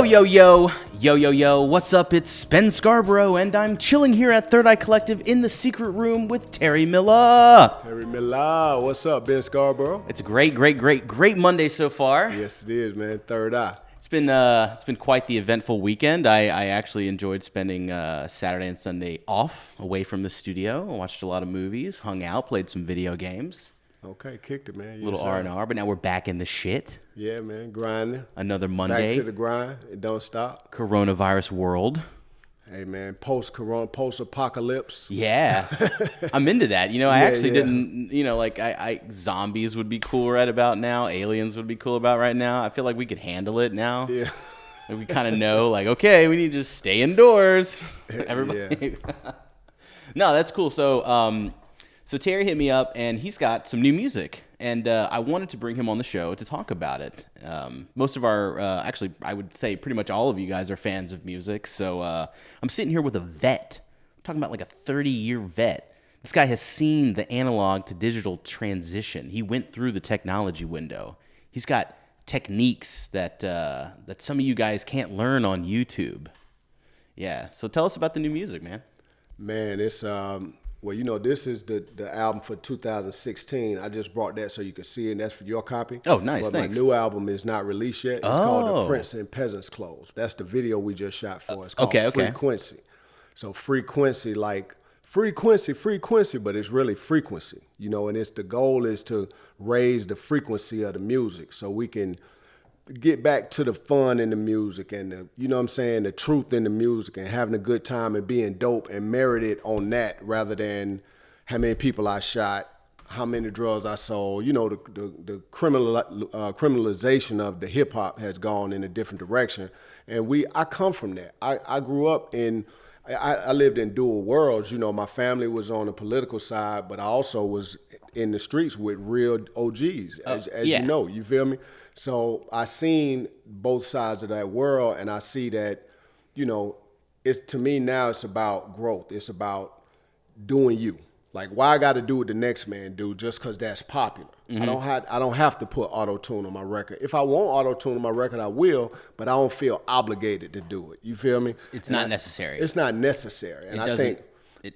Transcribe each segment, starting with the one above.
Yo, what's up? It's Ben Scarborough, and I'm chilling here at Third Eye Collective in the secret room with Terry Milla. Terry Milla, what's up, Ben Scarborough? It's a great Monday so far. Yes, it is, man. Third Eye. It's been quite the eventful weekend. I actually enjoyed spending Saturday and Sunday off away from the studio. I watched a lot of movies, hung out, played some video games. Okay, kicked it, man. Yes, Little R&R, but now we're back in the shit. Yeah, man, grinding. Another Monday. Back to the grind. It don't stop. Coronavirus world. Hey, man, post-corona, post-apocalypse. Yeah, I'm into that. You know, I actually didn't, you know, like I zombies would be cool right about now. Aliens would be cool about right now. I feel like we could handle it now. Yeah. Like we kind of know, like, okay, we need to just stay indoors. Everybody. Yeah. No, that's cool. So Terry hit me up, and he's got some new music, and I wanted to bring him on the show to talk about it. Most of our, actually, I would say pretty much all of you guys are fans of music, so I'm sitting here with a vet. I'm talking about like a 30-year vet. This guy has seen the analog to digital transition. He went through the technology window. He's got techniques that some of you guys can't learn on YouTube. Yeah, so tell us about the new music, man. Man, it's... Well, you know, this is the album for 2016. I just brought that so you could see it, and that's for your copy. Oh, nice, but thanks. My new album is not released yet. It's called The Prince in Peasant's Clothes. That's the video we just shot for. It's called Frequency. So frequency, like frequency, but it's really frequency, you know, and the goal is to raise the frequency of the music so we can get back to the fun in the music and the truth in the music and having a good time and being dope and merit it on that rather than how many people I shot, how many drugs I sold. You know, the criminalization of the hip hop has gone in a different direction, and I come from that. I grew up I lived in dual worlds. You know, my family was on the political side, but I also was in the streets with real OGs, as you know, you feel me? So I seen both sides of that world, and I see that, you know, to me now it's about growth. It's about doing you. Like, why I got to do what the next man do just because that's popular? Mm-hmm. I don't have to put auto-tune on my record. If I want auto-tune on my record, I will, but I don't feel obligated to do it. You feel me? It's not necessary. It's not necessary. And I think it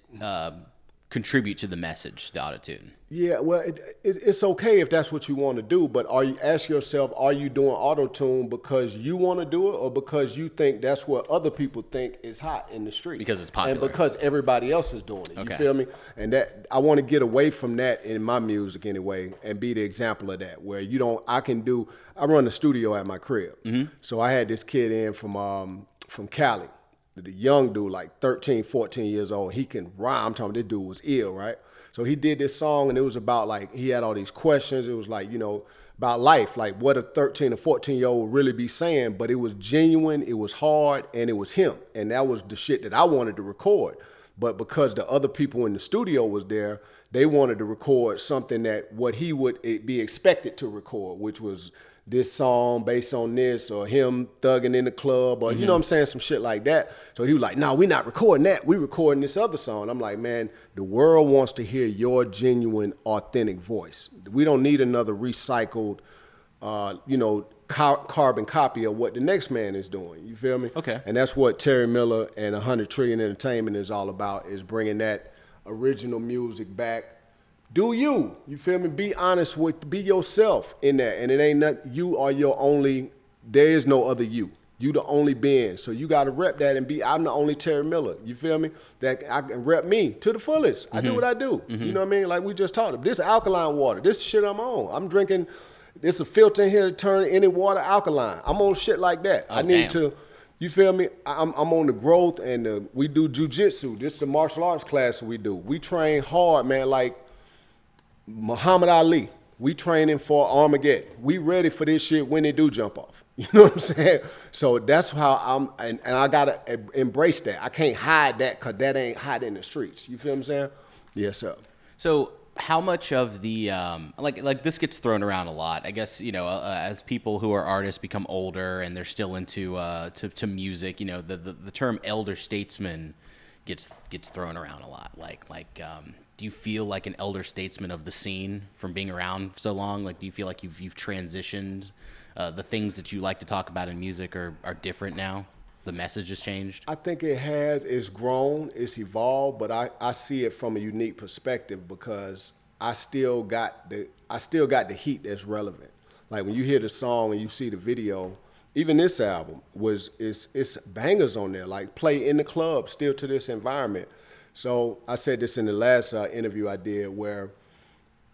contribute to the message, the auto-tune. Yeah, well, it's okay if that's what you want to do, but ask yourself, are you doing auto-tune because you want to do it or because you think that's what other people think is hot in the street? Because it's popular. And because everybody else is doing it, You feel me? And that I want to get away from that in my music anyway and be the example of that, where I run the studio at my crib. Mm-hmm. So I had this kid in from Cali, the young dude, like 13, 14 years old. He can rhyme. I'm talking, this dude was ill, right? So he did this song, and it was about, like, he had all these questions. It was like, you know, about life, like what a 13 or 14-year-old would really be saying. But it was genuine, it was hard, and it was him. And that was the shit that I wanted to record. But because the other people in the studio was there, they wanted to record something that what he would be expected to record, which was this song based on this, or him thugging in the club, or, you know what I'm saying, some shit like that. So he was like, no, we're not recording that. We recording this other song. I'm like, man, the world wants to hear your genuine, authentic voice. We don't need another recycled, carbon copy of what the next man is doing. You feel me? Okay. And that's what Terry Milla and 100 Trillion Entertainment is all about, is bringing that original music back. Do you feel me? Be honest be yourself in that. And it ain't nothing, you are your only, there is no other you. You the only being. So you got to rep that and I'm the only Terry Milla. You feel me? That I can rep me to the fullest. I do what I do. Mm-hmm. You know what I mean? Like we just talked about. This alkaline water. This shit I'm on. I'm drinking, there's a filter in here to turn any water alkaline. I'm on shit like that. Oh, I need to, you feel me? I'm on the growth, and we do Jujitsu. This is the martial arts class we do. We train hard, man, like Muhammad Ali. We training for Armageddon. We ready for this shit when they do jump off. You know what I'm saying? So that's how and I gotta embrace that. I can't hide that because that ain't hot in the streets. You feel what I'm saying? Yes, sir. So how much of the like this gets thrown around a lot? I guess, you know, as people who are artists become older and they're still into to music, you know, the term elder statesman gets thrown around a lot. Like do you feel like an elder statesman of the scene from being around so long? Like, do you feel like you've transitioned the things that you like to talk about in music are different now? The message has changed? I think it has. It's grown, it's evolved, but I see it from a unique perspective because I still got the heat that's relevant. Like when you hear the song and you see the video, even this album it's bangers on there, like play in the club still to this environment. So I said this in the last interview I did, where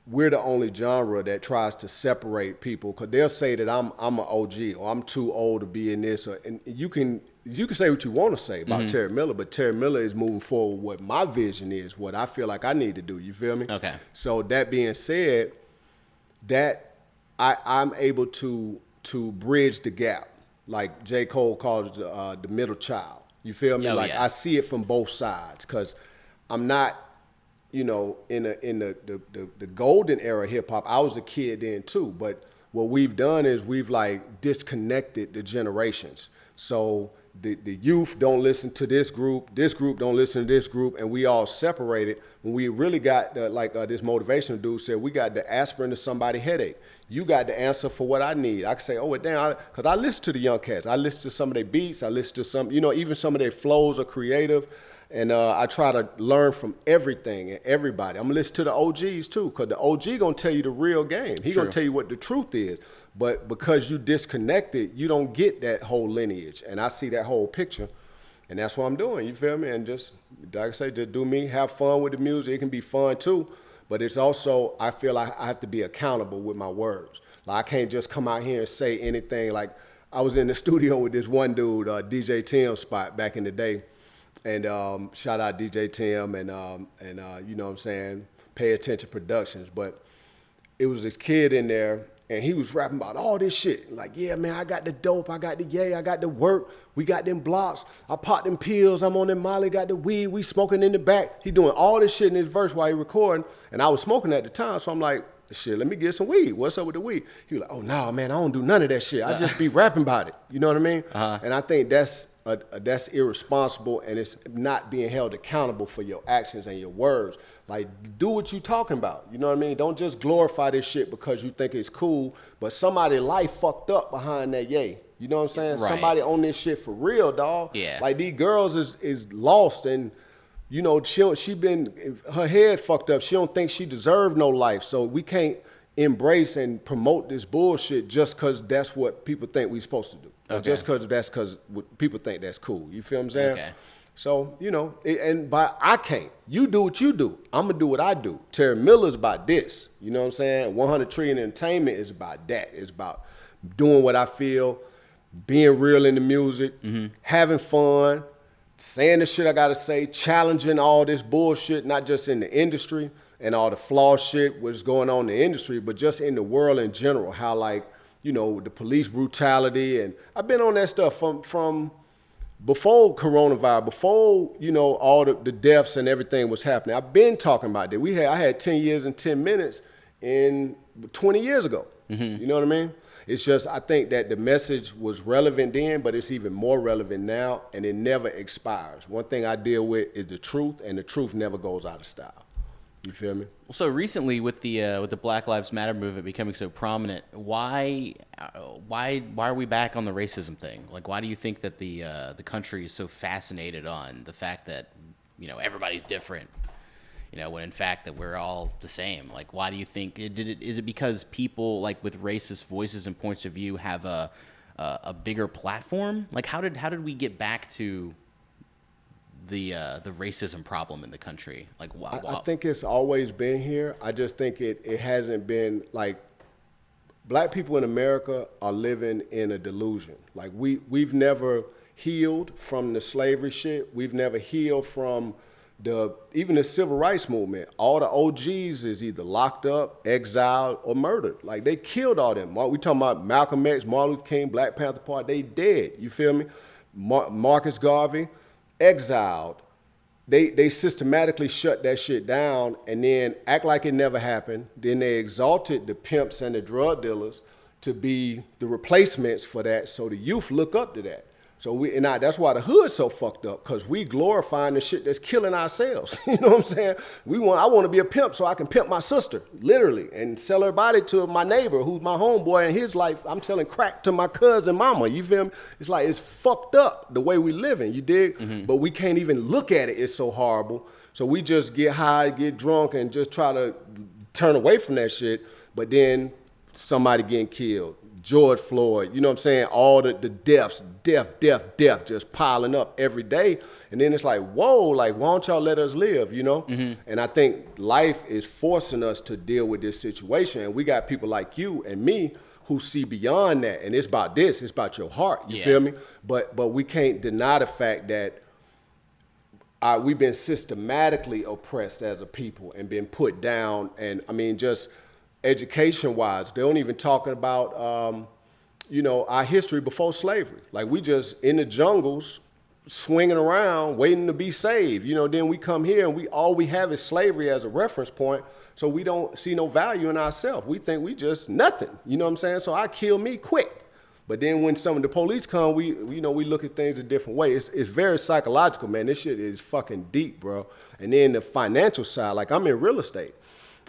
we're the only genre that tries to separate people, because they'll say that I'm an OG or I'm too old to be in this. And you can say what you want to say about Terry Milla, but Terry Milla is moving forward what my vision is, what I feel like I need to do. You feel me? Okay. So that being said, that I'm able to bridge the gap, like J. Cole calls it the middle child. You feel me? I see it from both sides, because I'm not, in the golden era of hip hop. I was a kid then too, but what we've done is we've like disconnected the generations. So the youth don't listen to this group don't listen to this group, and we all separated. When we really got this motivational dude said, we got the aspirin to somebody's headache. You got the answer for what I need. I can say, oh, damn, because I listen to the young cats. I listen to some of their beats. I listen to some, even some of their flows are creative. And I try to learn from everything and everybody. I'm going to listen to the OGs too, because the OG going to tell you the real game. He going to tell you what the truth is. But because you disconnected, you don't get that whole lineage. And I see that whole picture. And that's what I'm doing, you feel me? And just, like I say, just do me, have fun with the music. It can be fun too. But it's also, I feel like I have to be accountable with my words. Like I can't just come out here and say anything. Like I was in the studio with this one dude, DJ Tim Spot, back in the day. And shout out DJ Tim and you know what I'm saying, Pay Attention Productions. But it was this kid in there, and he was rapping about all this shit. Like, yeah, man, I got the dope, I got the yay, I got the work, we got them blocks, I popped them pills, I'm on them Molly, got the weed, we smoking in the back. He doing all this shit in his verse while he recording, and I was smoking at the time, so I'm like, shit, let me get some weed. What's up with the weed? He was like, oh, no, man, I don't do none of that shit. I just be rapping about it. You know what I mean? And I think that's irresponsible, and it's not being held accountable for your actions and your words. Like, do what you talking about. You know what I mean? Don't just glorify this shit because you think it's cool, but somebody's life fucked up behind that yay. You know what I'm saying? Right. Somebody on this shit for real, dog. Yeah. Like, these girls is lost, and she been, her head fucked up. She don't think she deserved no life. So we can't embrace and promote this bullshit just because that's what people think we supposed to do. Okay. Just because people think that's cool. You feel what I'm saying? Okay. So, I can't. You do what you do. I'm going to do what I do. Terry Miller's about this. You know what I'm saying? 100 Trillion Entertainment is about that. It's about doing what I feel, being real in the music, having fun, saying the shit I got to say, challenging all this bullshit, not just in the industry and all the flawed shit what's going on in the industry, but just in the world in general, how the police brutality. And I've been on that stuff from before coronavirus, before, all the deaths and everything was happening. I've been talking about that. I had 10 years and 10 minutes 20 years ago. You know what I mean? It's just, I think that the message was relevant then, but it's even more relevant now, and it never expires. One thing I deal with is the truth, and the truth never goes out of style. You feel me? So recently, with the Black Lives Matter movement becoming so prominent, why are we back on the racism thing? Like, why do you think that the country is so fascinated on the fact that everybody's different? When in fact that we're all the same. Like, why do you think is it because people like with racist voices and points of view have a bigger platform? Like, how did we get back to the racism problem in the country? Like, I think it's always been here. I just think it hasn't been like, black people in America are living in a delusion. Like we've never healed from the slavery shit. We've never healed from even the civil rights movement. All the OGs is either locked up, exiled, or murdered. Like, they killed all them. We talking about Malcolm X, Martin Luther King, Black Panther Party, they dead. You feel me? Marcus Garvey, exiled. They systematically shut that shit down and then act like it never happened. Then they exalted the pimps and the drug dealers to be the replacements for that, so the youth look up to that. So that's why the hood's so fucked up, because we glorifying the shit that's killing ourselves. You know what I'm saying? I want to be a pimp so I can pimp my sister, literally, and sell her body to my neighbor who's my homeboy, and his life, I'm selling crack to my cousin mama. You feel me? It's like, it's fucked up the way we living, you dig? But we can't even look at it. It's so horrible. So we just get high, get drunk, and just try to turn away from that shit. But then somebody getting killed. George Floyd, you know what I'm saying? All the deaths, death, just piling up every day. And then it's like, whoa, like, why don't y'all let us live, you know? And I think life is forcing us to deal with this situation. And we got people like you and me who see beyond that. And it's about this, it's about your heart, you feel me? But we can't deny the fact that we've been systematically oppressed as a people and been put down. And I mean, just education-wise, they don't even talking about, our history before slavery. Like, we just in the jungles, swinging around, waiting to be saved. Then we come here and all we have is slavery as a reference point. So we don't see no value in ourselves. We think we just nothing. You know what I'm saying? So I kill me quick. But then when some of the police come, we look at things a different way. It's very psychological, man. This shit is fucking deep, bro. And then the financial side, like, I'm in real estate.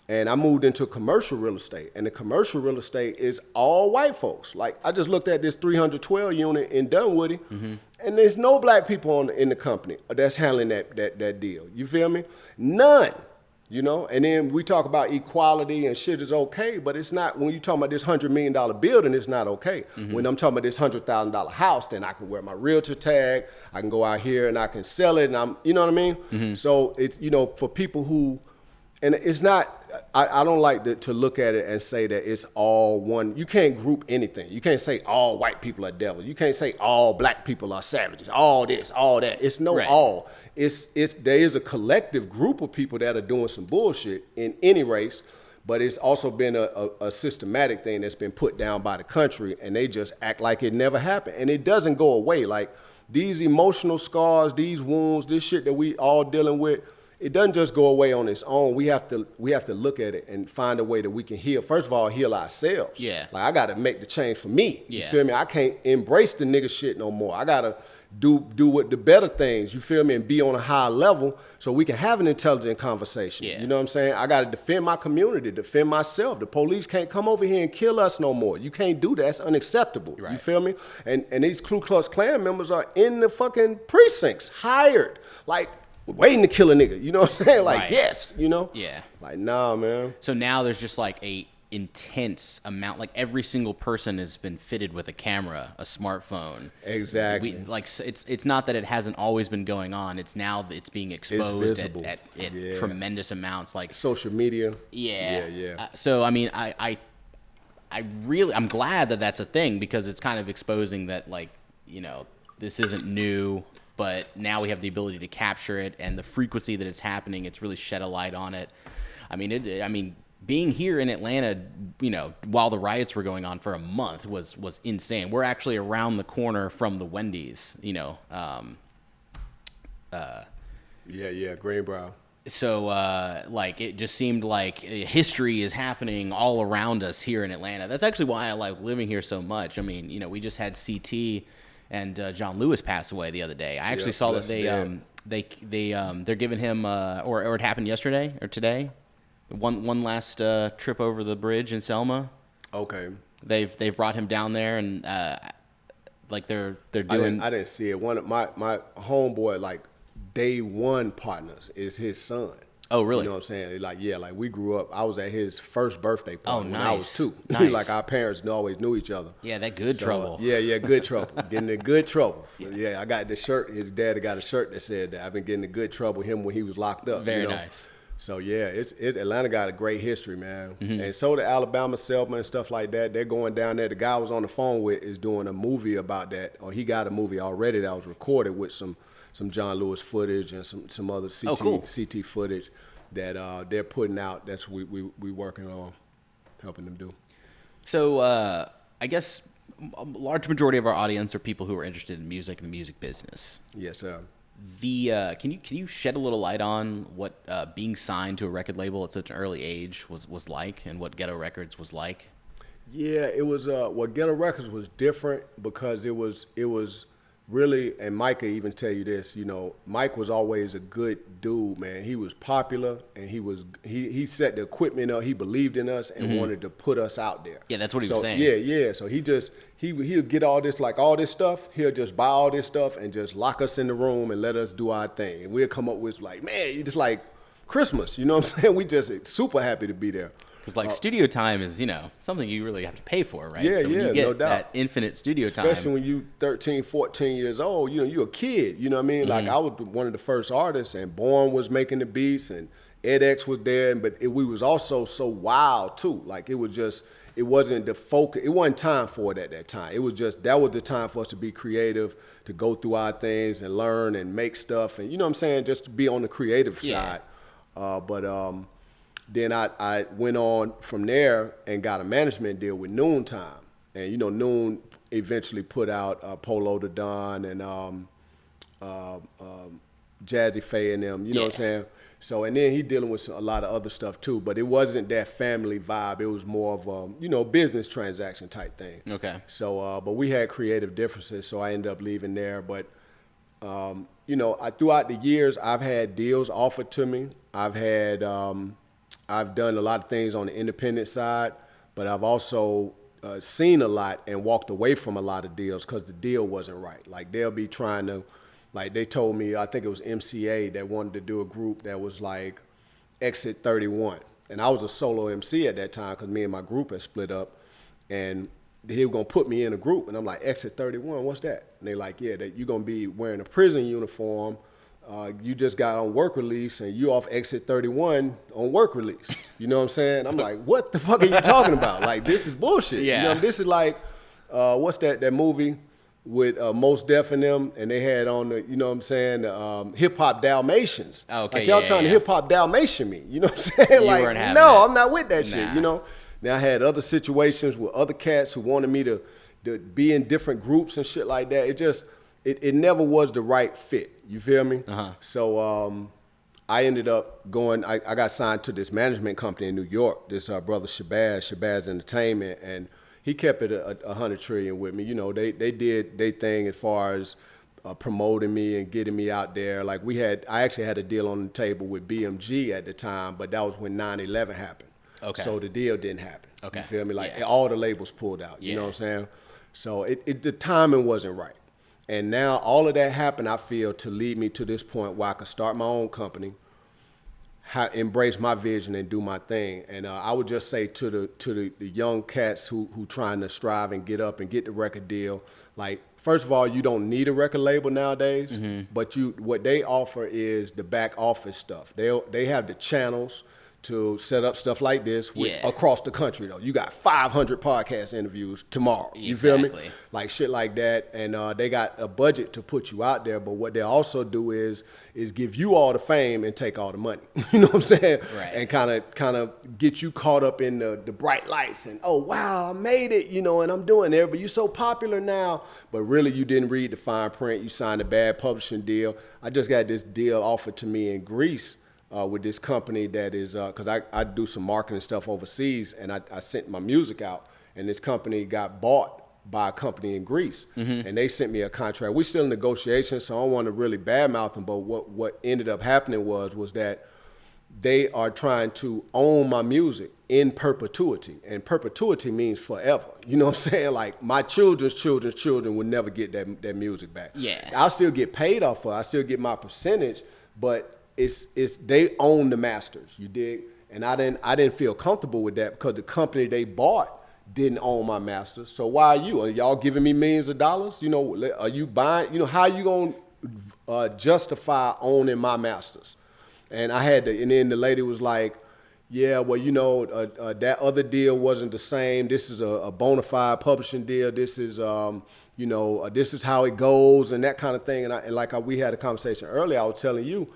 And I moved into commercial real estate. And the commercial real estate is all white folks. Like, I just looked at this 312 unit in Dunwoody, and there's no black people in the company that's handling that deal. You feel me? None. And then we talk about equality and shit is okay, but it's not. When you talk about this $100 million building, it's not okay. When I'm talking about this $100,000 house, then I can wear my realtor tag, I can go out here and I can sell it, and you know what I mean? So it's, for people who, and it's not, I don't like to look at it and say that it's all one. You can't group anything. You can't say all white people are devils. You can't say all black people are savages. All this, all that. It's no all. There is a collective group of people that are doing some bullshit in any race, but it's also been a systematic thing that's been put down by the country, and they just act like it never happened. And it doesn't go away. Like, these emotional scars, these wounds, this shit that we all dealing with, it doesn't just go away on its own. We have to look at it and find a way that we can heal. First of all, heal ourselves. Yeah. Like, I got to make the change for me. You feel me? I can't embrace the nigga shit no more. I got to do what the better things, you feel me, and be on a high level so we can have an intelligent conversation. You know what I'm saying? I got to defend my community, defend myself. The police can't come over here and kill us no more. You can't do that. That's unacceptable. You feel me? And these Ku Klux Klan members are in the fucking precincts, hired, like, waiting to kill a nigga, you know what I'm saying? Like, yes, Yeah. Like, nah, man. So now there's just like a intense amount, like every single person has been fitted with a camera, a smartphone. Exactly. It's not that it hasn't always been going on. It's now that it's being exposed at tremendous amounts, like social media. So I mean, I'm glad that that's a thing, because it's kind of exposing that, like, this isn't new. But now we have the ability to capture it, and the frequency that it's happening, it's really shed a light on it. I mean, being here in Atlanta, while the riots were going on for a month was insane. We're actually around the corner from the Wendy's, Greenbrow. So, like, it just seemed like history is happening all around us here in Atlanta. That's actually why I like living here so much. I mean, we just had CT and John Lewis passed away the other day. I actually saw that they're giving him or it happened yesterday or today, one last trip over the bridge in Selma. Okay. They've brought him down there, and like they're doing. I didn't see it. One of my homeboy, like, day one partners is his son. Oh, really? You know what I'm saying? Like, we grew up. I was at his first birthday party when I was 2. Nice. Like, our parents always knew each other. Yeah, that good trouble. Yeah, good trouble. Getting in good trouble. I got the shirt. His dad got a shirt that said that I've been getting in good trouble him when he was locked up. Very nice. So, yeah, Atlanta got a great history, man. And so the Alabama, Selma, and stuff like that. They're going down there. The guy I was on the phone with is doing a movie about that. Or he got a movie already that was recorded with some John Lewis footage and some other CT footage that they're putting out. That's we working on helping them do. So I guess a large majority of our audience are people who are interested in music and the music business. Yes, sir. Can you shed a little light on what being signed to a record label at such an early age was like, and what Ghetto Records was like? Yeah, it was. Ghetto Records was different because it was really, and Mike could even tell you this, you know, Mike was always a good dude, man. He was popular, and he set the equipment up. He believed in us and wanted to put us out there. Yeah, that's what he was saying. Yeah. So he'll get all this stuff. He'll just buy all this stuff and just lock us in the room and let us do our thing. And we'll come up with like, man, you just like Christmas. You know what I'm saying? We just super happy to be there. Because like studio time is, you know, something you really have to pay for, right? Yeah, so when you get no doubt. that infinite studio time. Especially when you 13, 14 years old, you know, you're a kid, you know what I mean? Like I was one of the first artists, and Born was making the beats, and edX was there, but we was also so wild too. Like it wasn't the focus, it wasn't time for it at that time. It was just, that was the time for us to be creative, to go through our things and learn and make stuff, and you know what I'm saying, just to be on the creative side. Then I went on from there and got a management deal with Noontime. And, you know, Noon eventually put out Polo the Don and Jazzy Faye and them, you know what I'm saying? So, and then he dealing with a lot of other stuff too, but it wasn't that family vibe. It was more of a, you know, business transaction type thing. Okay. So, but we had creative differences, so I ended up leaving there. But, you know, throughout the years, I've had deals offered to me. I've done a lot of things on the independent side, but I've also seen a lot and walked away from a lot of deals because the deal wasn't right. Like they'll be trying to, like they told me, I think it was MCA that wanted to do a group that was like Exit 31. And I was a solo MC at that time because me and my group had split up. And he was going to put me in a group. And I'm like, Exit 31, what's that? And they like, yeah, that you're going to be wearing a prison uniform. You just got on work release and you off Exit 31 on work release. You know what I'm saying? I'm like, what the fuck are you talking about? Like, this is bullshit. Yeah. You know, this is like, what's that movie with Mos Def and them, and they had on the, you know what I'm saying, Hip Hop Dalmatians. Okay, like y'all trying to Hip Hop Dalmatian me. You know what I'm saying? You like, weren't having no, it. I'm not with that shit, you know? Now I had other situations with other cats who wanted me to be in different groups and shit like that. It just, it never was the right fit. You feel me? So I ended up going, I got signed to this management company in New York, this brother Shabazz Entertainment, and he kept it 100 trillion with me. You know, they did their thing as far as promoting me and getting me out there. Like I actually had a deal on the table with BMG at the time, but that was when 9/11 happened. Okay. So the deal didn't happen. Okay. You feel me? Like all the labels pulled out. You know what I'm saying? So the timing wasn't right. And now all of that happened, I feel, to lead me to this point where I could start my own company, embrace my vision and do my thing. And I would just say to the young cats who trying to strive and get up and get the record deal, like, first of all, you don't need a record label nowadays, but what they offer is the back office stuff. They have the channels to set up stuff like this across the country, though. You got 500 podcast interviews tomorrow. You feel me? Like shit like that. And they got a budget to put you out there. But what they also do is give you all the fame and take all the money. You know what I'm saying? Right. And kind of get you caught up in the bright lights and, oh, wow, I made it, you know, and I'm doing it. But you're so popular now. But really, you didn't read the fine print. You signed a bad publishing deal. I just got this deal offered to me in Greece. With this company that is, because I do some marketing stuff overseas, and I sent my music out, and this company got bought by a company in Greece, and they sent me a contract. We're still in negotiations, so I don't want to really badmouth them, but what ended up happening was that they are trying to own my music in perpetuity, and perpetuity means forever. You know what I'm saying? Like, my children's children will never get that music back. Yeah. I'll still get paid off of it. I still get my percentage, but it's they own the masters, you dig? And I didn't feel comfortable with that because the company they bought didn't own my masters. So why are y'all giving me millions of dollars? You know, are you buying? You know, how are you gonna justify owning my masters? And and then the lady was like, yeah, well, you know, that other deal wasn't the same. This is a bona fide publishing deal. This is you know, this is how it goes and that kind of thing. And like we had a conversation earlier, I was telling you,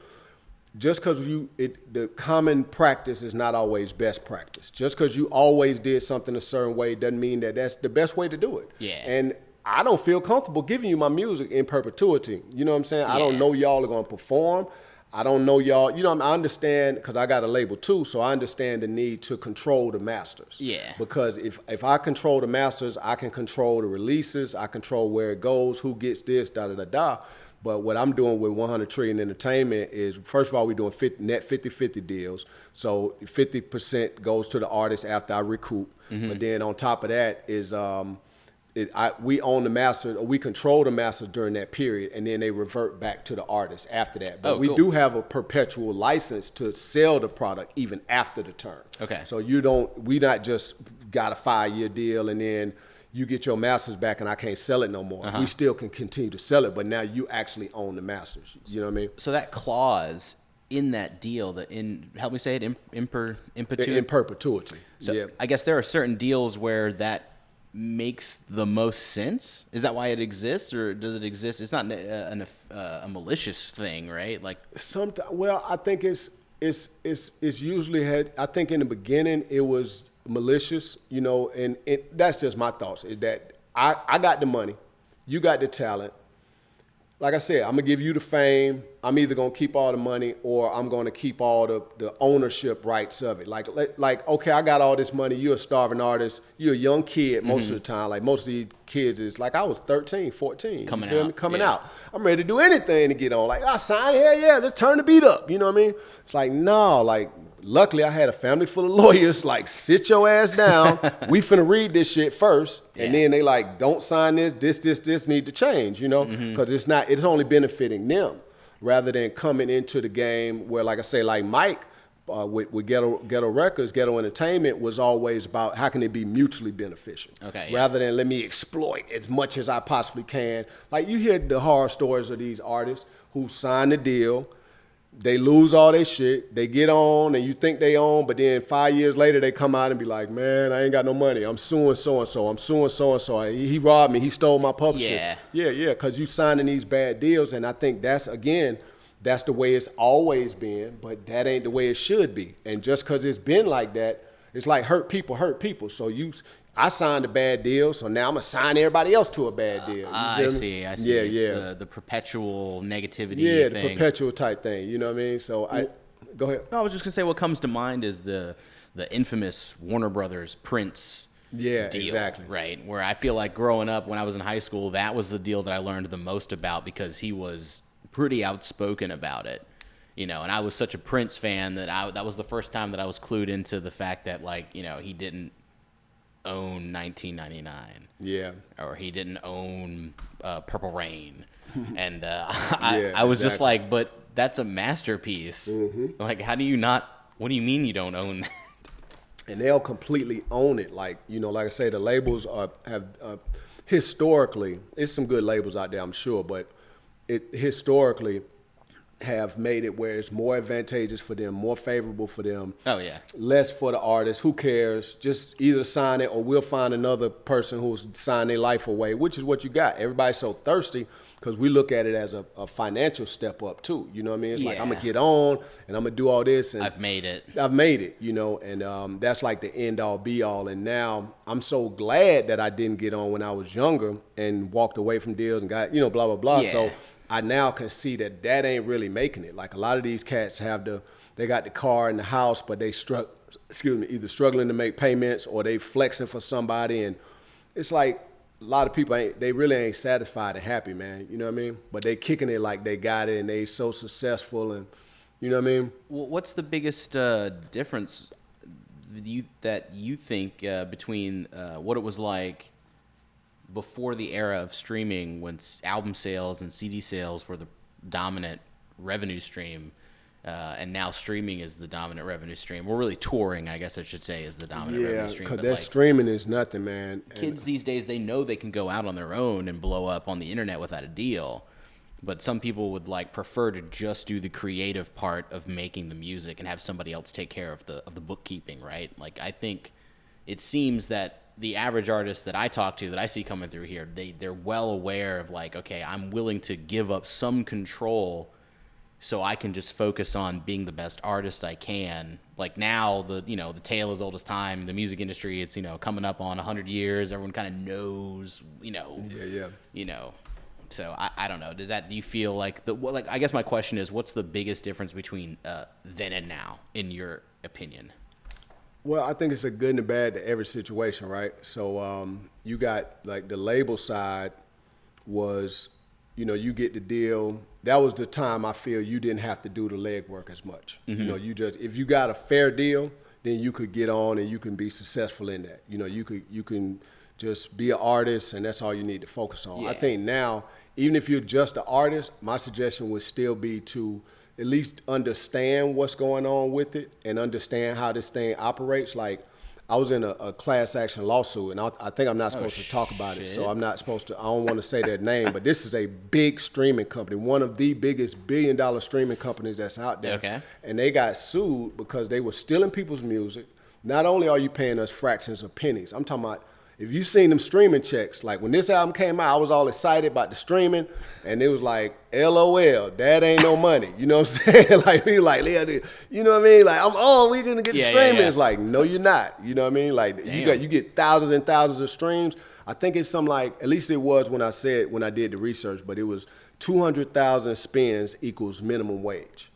just because the common practice is not always best practice. Just because you always did something a certain way doesn't mean that that's the best way to do it. Yeah. And I don't feel comfortable giving you my music in perpetuity. You know what I'm saying? I don't know y'all are going to perform. I don't know y'all. You know, I understand because I got a label too, so I understand the need to control the masters. Yeah. Because if I control the masters, I can control the releases. I control where it goes, who gets this, da da da da. But what I'm doing with 100 Trillion Entertainment is, first of all, we're doing net 50-50 deals. So 50% goes to the artist after I recoup. But then on top of that is we own the master, or we control the master during that period, and then they revert back to the artist after that. But we do have a perpetual license to sell the product even after the term. Okay. So we not just got a 5-year deal and then you get your masters back and I can't sell it no more. We still can continue to sell it, but now you actually own the masters. You know what I mean? So that clause in that deal, help me say it, in perpetuity. So yeah. I guess there are certain deals where that makes the most sense. Is that why it exists, or does it exist? It's not a malicious thing, right? Like well, I think it's usually I think in the beginning it was malicious, you know, and that's just my thoughts. Is that I got the money, you got the talent. Like I said, I'm gonna give you the fame. I'm either gonna keep all the money or I'm gonna keep all the ownership rights of it. Like, okay, I got all this money. You're a starving artist. You're a young kid most of the time. Like most of these kids is like I was 13, 14. Coming out. I'm ready to do anything to get on. Like I signed, hell yeah, let's turn the beat up. You know what I mean? It's like no, like. Luckily, I had a family full of lawyers. Like, sit your ass down. We finna read this shit first, and then they like, don't sign this. This need to change. You know, because it's only benefiting them rather than coming into the game where, like I say, like Mike with Ghetto Records, Ghetto Entertainment was always about how can it be mutually beneficial. Okay. Rather than let me exploit as much as I possibly can. Like you hear the horror stories of these artists who sign the deal. They lose all their shit. They get on, and you think they own, but then 5 years later, they come out and be like, man, I ain't got no money. I'm suing so-and-so. I'm suing so-and-so. He robbed me. He stole my publishing. Yeah, because you signing these bad deals, and I think that's the way it's always been, but that ain't the way it should be. And just because it's been like that, it's like hurt people. So I signed a bad deal, so now I'm going to sign everybody else to a bad deal. I see. Yeah, it's the perpetual negativity thing. Yeah, the perpetual type thing, you know what I mean? So go ahead. No, I was just going to say what comes to mind is the infamous Warner Brothers Prince deal. Exactly. Right, where I feel like growing up when I was in high school, that was the deal that I learned the most about because he was pretty outspoken about it. You know, and I was such a Prince fan that was the first time that I was clued into the fact that, like, you know, he didn't own 1999. Yeah. Or he didn't own Purple Rain. And I was just like, but that's a masterpiece. Like, what do you mean you don't own that? And they'll completely own it. Like, you know, like I say, the labels have historically, there's some good labels out there, I'm sure, but it historically have made it where it's more advantageous for them, more favorable for them. Oh, yeah. Less for the artist. Who cares? Just either sign it or we'll find another person who's sign their life away, which is what you got. Everybody's so thirsty because we look at it as a financial step up too. You know what I mean? It's like, I'm going to get on and I'm going to do all this. And I've made it, you know, and that's like the end all be all. And now I'm so glad that I didn't get on when I was younger and walked away from deals and got, you know, blah, blah, blah. Yeah. So I now can see that ain't really making it. Like a lot of these cats they got the car and the house, but they either struggling to make payments or they flexing for somebody. And it's like a lot of people they really ain't satisfied and happy, man. You know what I mean? But they kicking it like they got it and they so successful and you know what I mean? Well, what's the biggest difference that you think between what it was like before the era of streaming when album sales and CD sales were the dominant revenue stream, and now streaming is the dominant revenue stream. We're really touring, I guess I should say, is the dominant revenue stream. Yeah, because that streaming is nothing, man. Kids these days, they know they can go out on their own and blow up on the internet without a deal. But some people would like prefer to just do the creative part of making the music and have somebody else take care of the bookkeeping, right? Like I think it seems that the average artist that I talk to, that I see coming through here, they're well aware of like, okay, I'm willing to give up some control so I can just focus on being the best artist I can. Like now, the tale is old as time. The music industry, it's, coming up on 100 years. Everyone kind of knows, So I don't know. Do you feel like I guess my question is, what's the biggest difference between then and now, in your opinion? Well, I think it's a good and a bad to every situation, right? So you got like the label side was, you get the deal. That was the time I feel you didn't have to do the legwork as much. Mm-hmm. You just, if you got a fair deal, then you could get on and you can be successful in that. You can just be an artist, and that's all you need to focus on. Yeah. I think now, even if you're just an artist, my suggestion would still be to at least understand what's going on with it and understand how this thing operates. Like, I was in a class action lawsuit, and I think I'm not supposed to talk about it, so I'm not supposed to. I don't want to say their name, but this is a big streaming company, one of the biggest billion-dollar streaming companies that's out there. Okay. And they got sued because they were stealing people's music. Not only are you paying us fractions of pennies, I'm talking about, if you seen them streaming checks, like when this album came out, I was all excited about the streaming, and it was like, LOL, that ain't no money. You know what I'm saying? Like, we like, you know what I mean? Like, we gonna get the streaming. Yeah. It's like, no, you're not. You know what I mean? Like, you get thousands and thousands of streams. I think it's something like, at least it was when I did the research, but it was 200,000 spins equals minimum wage.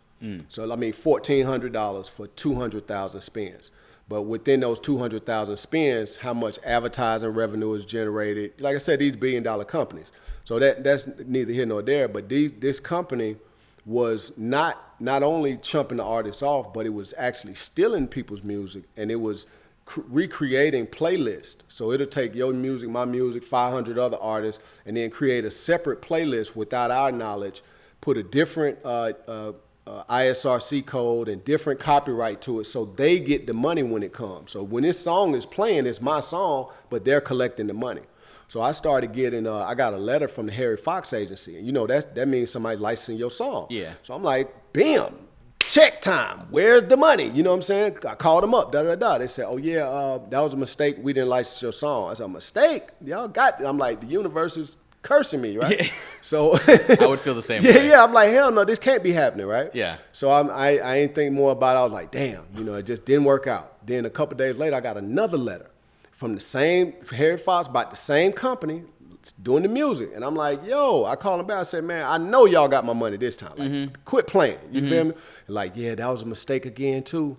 So I mean, $1,400 for 200,000 spins. But within those 200,000 spins, how much advertising revenue is generated? Like I said, these billion-dollar companies. So that's neither here nor there. But this company was not only chumping the artists off, but it was actually stealing people's music, and it was recreating playlists. So it'll take your music, my music, 500 other artists, and then create a separate playlist without our knowledge, put a different ISRC code and different copyright to it, so they get the money when it comes. So when this song is playing, it's my song, but they're collecting the money. So I started getting, I got a letter from the Harry Fox agency, and that means somebody licensing your song. Yeah. So I'm like, bam, check time. Where's the money? You know what I'm saying? I called them up, They said, oh yeah, that was a mistake. We didn't license your song. I said, a mistake? Y'all got it. I'm like, the universe is cursing me, right? Yeah. So I would feel the same way. Yeah, I'm like, hell no, this can't be happening, right? Yeah. So I ain't think more about it. I was like, damn, it just didn't work out. Then a couple days later, I got another letter from the same Harry Fox about the same company doing the music. And I'm like, yo, I called him back. I said, man, I know y'all got my money this time. Like, quit playing. You feel me? And like, yeah, that was a mistake again too.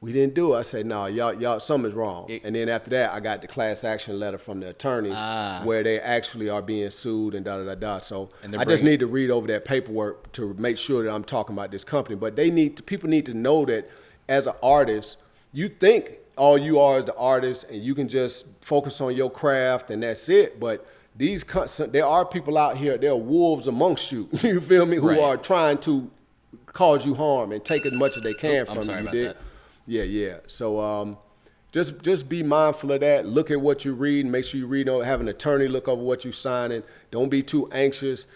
We didn't do it. I said, no, y'all, something's wrong. And then after that, I got the class action letter from the attorneys where they actually are being sued and da-da-da-da. So I just need to read over that paperwork to make sure that I'm talking about this company. But people need to know that as an artist, you think all you are is the artist and you can just focus on your craft and that's it. But there are people out here, there are wolves amongst you, you feel me, who are trying to cause you harm and take as much as they can from you. Sorry about that. Yeah. So just be mindful of that. Look at what you read. Make sure you read. Have an attorney look over what you're signing. Don't be too anxious.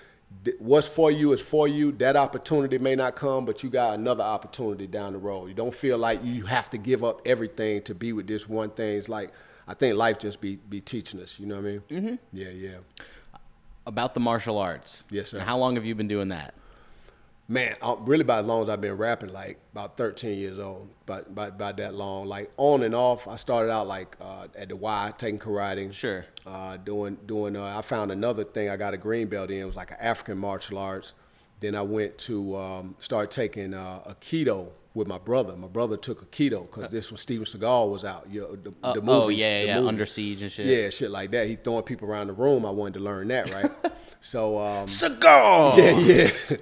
What's for you is for you. That opportunity may not come, but you got another opportunity down the road. You don't feel like you have to give up everything to be with this one thing. It's like, I think life just be teaching us. You know what I mean? Mm-hmm. Yeah. About the martial arts. Yes, sir. And how long have you been doing that? Man, really about as long as I've been rapping, like about 13 years old, about that long. Like on and off, I started out like at the Y, taking karate. Sure. Doing. I found another thing I got a green belt in. It was like an African martial arts. Then I went to start taking Aikido with my brother. My brother took Aikido because this was Steven Seagal was out. The movies. Oh yeah, Under Siege and shit. Yeah, shit like that. He throwing people around the room. I wanted to learn that, right? So Seagal. Yeah.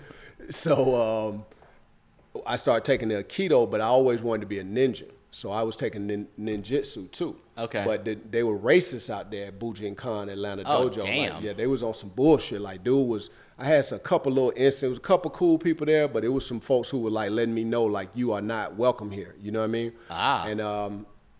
So I started taking the Aikido, but I always wanted to be a ninja. So I was taking ninjutsu too. Okay. But they were racist out there at Bujin Khan Atlanta Dojo. Oh, damn. Like, yeah, they was on some bullshit. Like, I had a couple little incidents. There was a couple cool people there, but it was some folks who were like letting me know, like, you are not welcome here. You know what I mean? And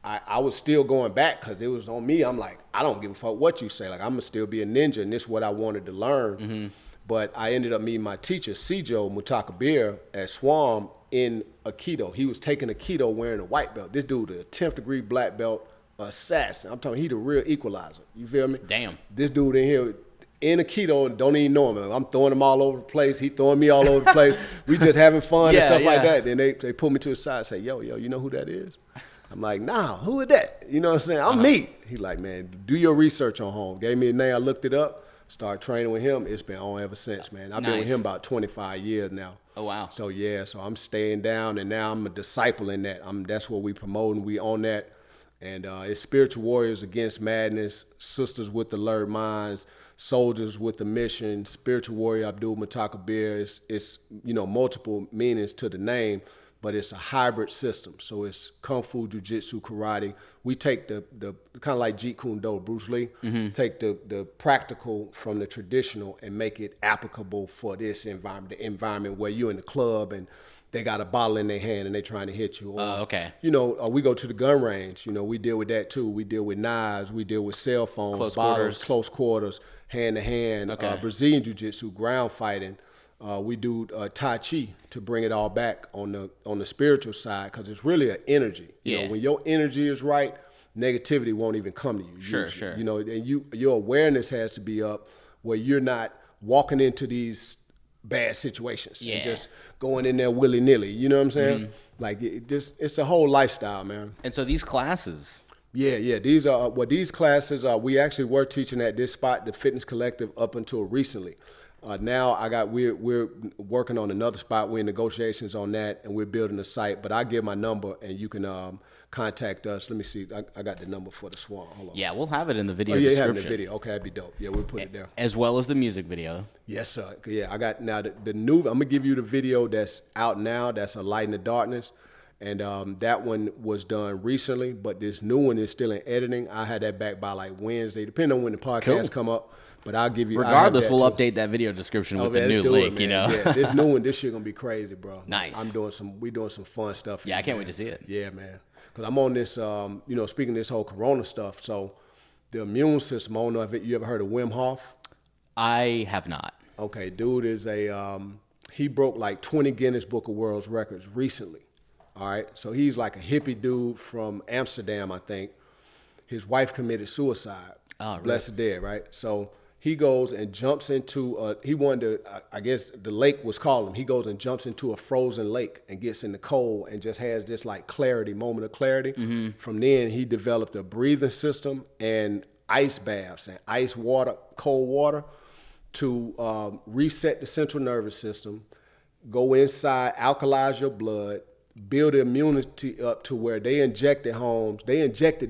I was still going back because it was on me. I'm like, I don't give a fuck what you say. Like, I'm going to still be a ninja, and this is what I wanted to learn. Mm-hmm. But I ended up meeting my teacher, Sijo Mutakabir, at SWAM in Aikido. He was taking Aikido wearing a white belt. This dude, a 10th degree black belt assassin. I'm talking, he the real equalizer. You feel me? Damn. This dude in here in Aikido and don't even know him. I'm throwing him all over the place. He throwing me all over the place. We just having fun and stuff like that. Then they pull me to the side and say, yo, you know who that is? I'm like, nah, who is that? You know what I'm saying? I'm me. He like, man, do your research on home. Gave me a name. I looked it up. Start training with him. It's been on ever since, man. I've been with him about 25 years now. Oh, wow. So, yeah, so I'm staying down, and now I'm a disciple in that. That's what we promoting. We own that. And it's spiritual warriors against madness, sisters with alert minds, soldiers with the mission, spiritual warrior Abdul Mutakabir. It's multiple meanings to the name, but it's a hybrid system. So it's Kung Fu, Jujitsu, Karate. We take the kind of like Jeet Kune Do, Bruce Lee, take the practical from the traditional and make it applicable for this environment, the environment where you're in the club and they got a bottle in their hand and they're trying to hit you. Or, okay. We go to the gun range. We deal with that too. We deal with knives. We deal with cell phones, close quarters, hand to hand. Brazilian Jiu-Jitsu, ground fighting. We do Tai Chi to bring it all back on the spiritual side, because it's really an energy. When your energy is right, negativity won't even come to you. Sure. And your awareness has to be up where you're not walking into these bad situations and just going in there willy-nilly. You know what I'm saying? Like it's a whole lifestyle, man. And so these classes. Yeah. These classes we actually were teaching at this spot, the Fitness Collective, up until recently. Now we're working on another spot. We're in negotiations on that, and we're building a site. But I give my number, and you can contact us. Let me see. I got the number for the SWAM. Hold on. Yeah, we'll have it in the video description. description. You have the video. Okay, that'd be dope. Yeah, we'll put it there. As well as the music video. Yes, sir. Yeah, I got now the new. I'm gonna give you the video that's out now. That's A Light in the Darkness, and that one was done recently. But this new one is still in editing. I had that back by like Wednesday, depending on when the podcast come up. But I'll give you. Regardless, we'll update that video description with the new link. Yeah, this new one, this shit gonna be crazy, bro. Nice. We doing some fun stuff. Yeah, I can't wait to see it. Yeah, man. Because I'm on this, speaking of this whole Corona stuff. So the immune system. I don't know if you ever heard of Wim Hof. I have not. Okay, dude is he broke like 20 Guinness Book of World Records recently. All right, so he's like a hippie dude from Amsterdam, I think. His wife committed suicide. Oh, really? Blessed dead, right? So he goes and jumps into he wanted to, I guess the lake was calling him. He goes and jumps into a frozen lake and gets in the cold and just has this like moment of clarity. From then he developed a breathing system and ice baths and ice water, cold water to reset the central nervous system, go inside, alkalize your blood, build the immunity up to where they injected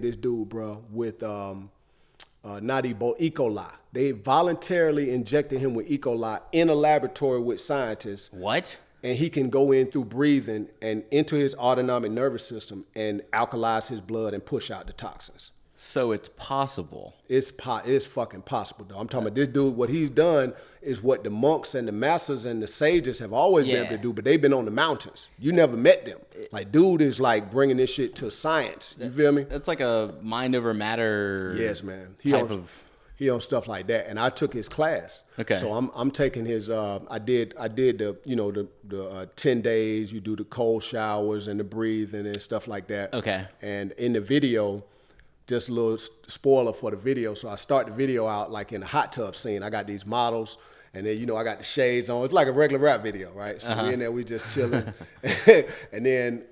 this dude, bro, with not Ebola, E. coli. They voluntarily injected him with E. coli in a laboratory with scientists. What? And he can go in through breathing and into his autonomic nervous system and alkalize his blood and push out the toxins. So it's possible. It's fucking possible, though. I'm talking about this dude, what he's done is what the monks and the masters and the sages have always been able to do, but they've been on the mountains. You never met them. Like, dude is like bringing this shit to science. You feel me? That's like a mind over matter. Yes, man. He on stuff like that, and I took his class. Okay. So I'm taking his. I did the 10 days. You do the cold showers and the breathing and stuff like that. Okay. And in the video, just a little spoiler for the video. So I start the video out like in a hot tub scene. I got these models, and then I got the shades on. It's like a regular rap video, right? So we in there, we just chilling, and then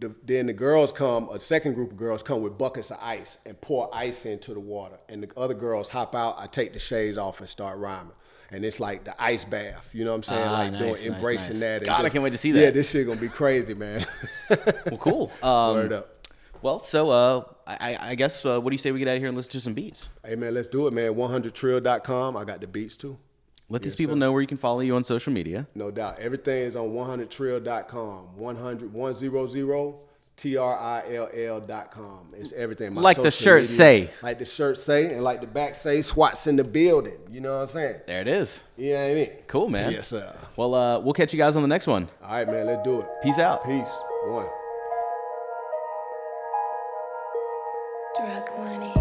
the girls come. A second group of girls come with buckets of ice and pour ice into the water, and the other girls hop out. I take the shades off and start rhyming. And it's like the ice bath, you know what I'm saying? Embracing that. God, I can't wait to see that. Yeah, this shit gonna be crazy, man. Well, cool. Word up. Well, so I guess what do you say we get out of here and listen to some beats? Hey, man, let's do it, man. 100trill.com. I got the beats, too. Let these people know where you can follow you on social media. No doubt. Everything is on 100trill.com. 100trill.com. It's everything. My like the shirt media, say. Like the shirt say, and like the back say, SWAT's in the building. You know what I'm saying? There it is. You know what I mean? Cool, man. Yes, sir. Well, we'll catch you guys on the next one. All right, man. Let's do it. Peace out. Peace. One. Drug money.